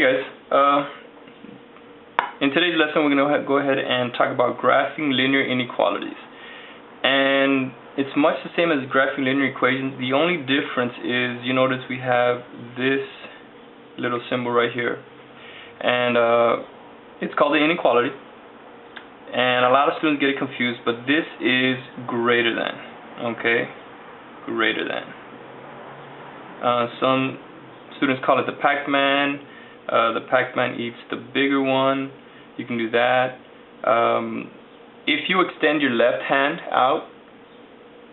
guys, in today's lesson we're going to go ahead and talk about graphing linear inequalities. And it's much the same as graphing linear equations. The only difference is, you notice we have this little symbol right here. And it's called the inequality. And a lot of students get it confused, but this is greater than, okay? Greater than. Some students call it the Pac-Man. The Pac-Man eats the bigger one. You can do that. If you extend your left hand out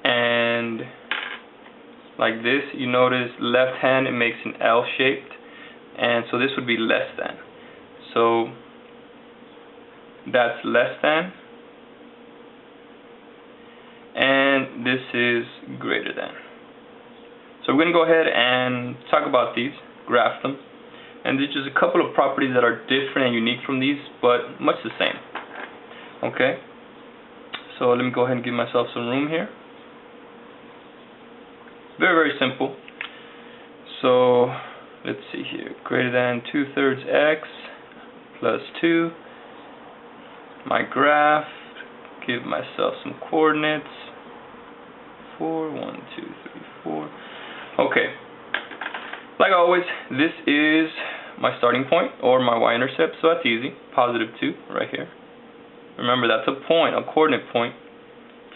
and like this, you notice left hand, it makes an L shaped, and so this would be less than. So that's less than, and this is greater than. So we're going to go ahead and talk about these, graph them. And there's just a couple of properties that are different and unique from these, but much the same. Okay? So let me go ahead and give myself some room here. Very, very simple. So let's see here. Greater than 2/3 x plus 2. My graph. Give myself some coordinates. 4, 1, 2, 3, 4. Okay. Like always, this is my starting point, or my y-intercept, so that's easy. Positive 2, right here. Remember, that's a point, a coordinate point.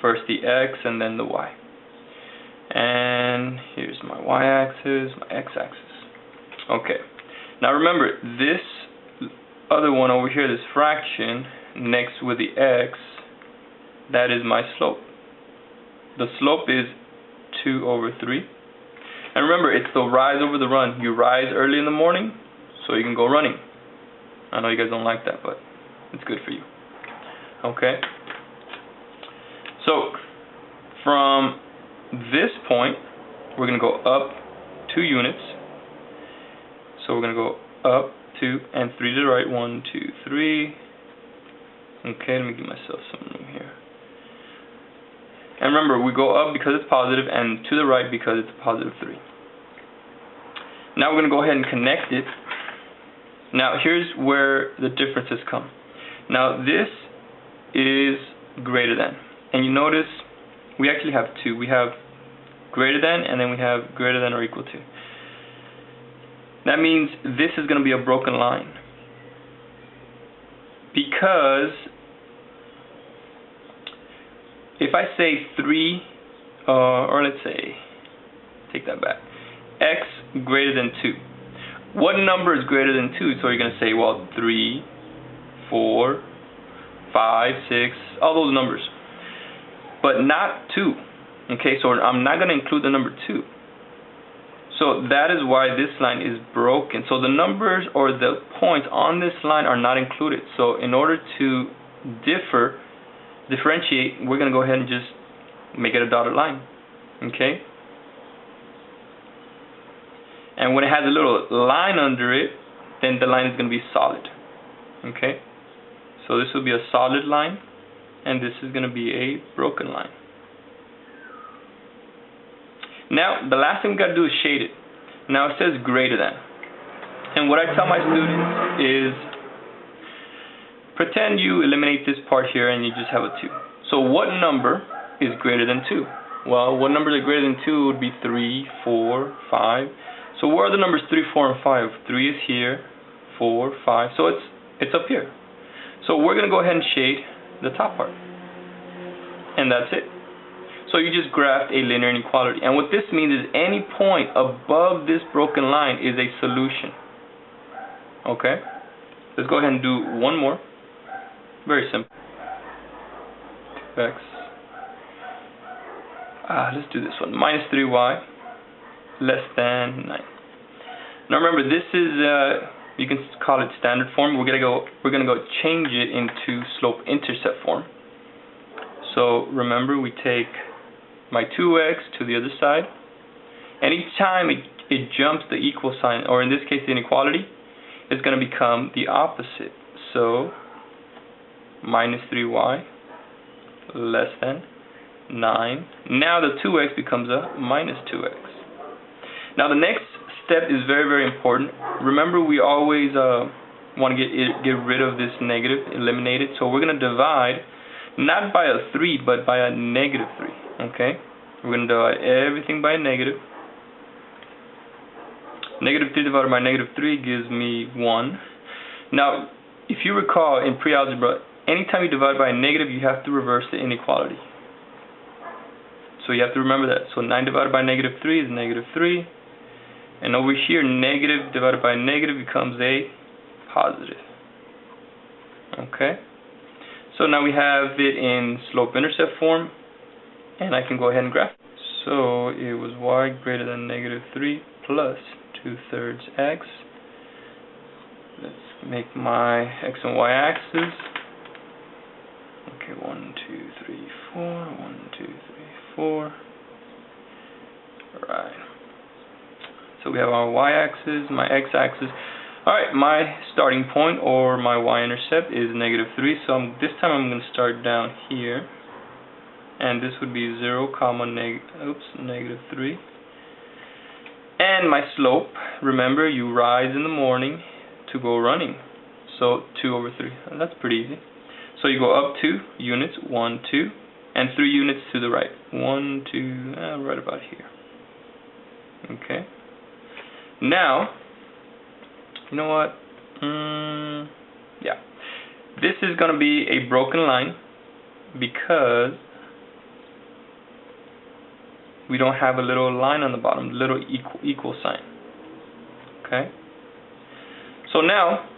First the x, and then the y. And here's my y-axis, my x-axis. Okay. Now remember, this other one over here, this fraction, next with the x, that is my slope. The slope is 2/3. And remember, it's the rise over the run. You rise early in the morning, so you can go running. I know you guys don't like that, but it's good for you. Okay? So, from this point, we're going to go up 2 units. So we're going to go up 2 and 3 to the right. 1, 2, 3. Okay, let me give myself some room here. And remember, we go up because it's positive, and to the right because it's positive 3. Now we're going to go ahead and connect it. Now here's where the differences come. Now this is greater than. And you notice we actually have two. We have greater than, and then we have greater than or equal to. That means this is going to be a broken line. Because if I say 3, or let's say, take that back, x greater than 2. What number is greater than 2? So you're going to say, well, 3, 4, 5, 6, all those numbers. But not 2. Okay, so I'm not going to include the number 2. So that is why this line is broken. So the numbers or the points on this line are not included. So in order to differentiate, we're going to go ahead and just make it a dotted line. Okay? And when it has a little line under it, then the line is going to be solid. Okay? So this will be a solid line, and this is going to be a broken line. Now, the last thing we got to do is shade it. Now it says greater than. And what I tell my students is, pretend you eliminate this part here and you just have a 2. So what number is greater than 2? Well, what numbers are greater than 2 would be 3, 4, 5. So where are the numbers 3, 4, and 5? 3 is here, 4, 5. So it's up here. So we're going to go ahead and shade the top part. And that's it. So you just graphed a linear inequality. And what this means is any point above this broken line is a solution. Okay? Let's go ahead and do one more. Very simple. 2x. Let's do this one. Minus 3y less than 9. Now remember, this is you can call it standard form. We're gonna go change it into slope-intercept form. So remember, we take my 2x to the other side, and each time it jumps the equal sign, or in this case the inequality, is going to become the opposite. So minus 3y less than 9. Now the 2x becomes a minus 2x. Now the next step is very, very important. Remember, we always want to get rid of this negative, eliminate it. So we're going to divide not by a 3, but by a negative 3. Okay? We're going to divide everything by a negative. Negative 3 divided by negative 3 gives me 1. Now, if you recall in pre-algebra, anytime you divide by a negative, you have to reverse the inequality. So you have to remember that. So 9 divided by negative 3 is negative 3. And over here, negative divided by negative becomes a positive. Okay? So now we have it in slope-intercept form. And I can go ahead and graph it. So it was y greater than negative 3 plus 2/3 x. Let's make my x and y axis. Okay, 1, 2, 3, 4. 1, 2, 3, 4. Alright. So we have our y-axis, my x-axis. Alright, my starting point or my y-intercept is negative 3. So this time I'm going to start down here. And this would be 0, negative 3. And my slope, remember, you rise in the morning to go running. So 2/3. And that's pretty easy. So you go up 2 units, 1, 2, and 3 units to the right. 1, 2, right about here. Okay. Now, you know what? Yeah. This is going to be a broken line because we don't have a little line on the bottom, little equal sign. Okay. So now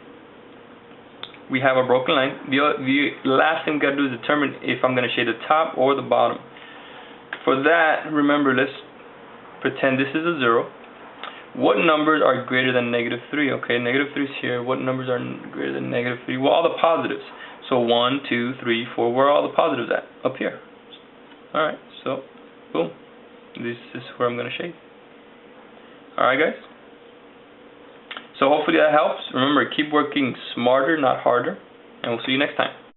we have a broken line. The last thing we got to do is determine if I'm going to shade the top or the bottom. For that, remember, let's pretend this is a 0. What numbers are greater than negative 3? Okay, negative 3 is here. What numbers are greater than negative 3? Well, all the positives. So 1, 2, 3, 4. Where are all the positives at? Up here. Alright, so boom. This is where I'm going to shade. Alright, guys? So hopefully that helps. Remember, keep working smarter, not harder. And we'll see you next time.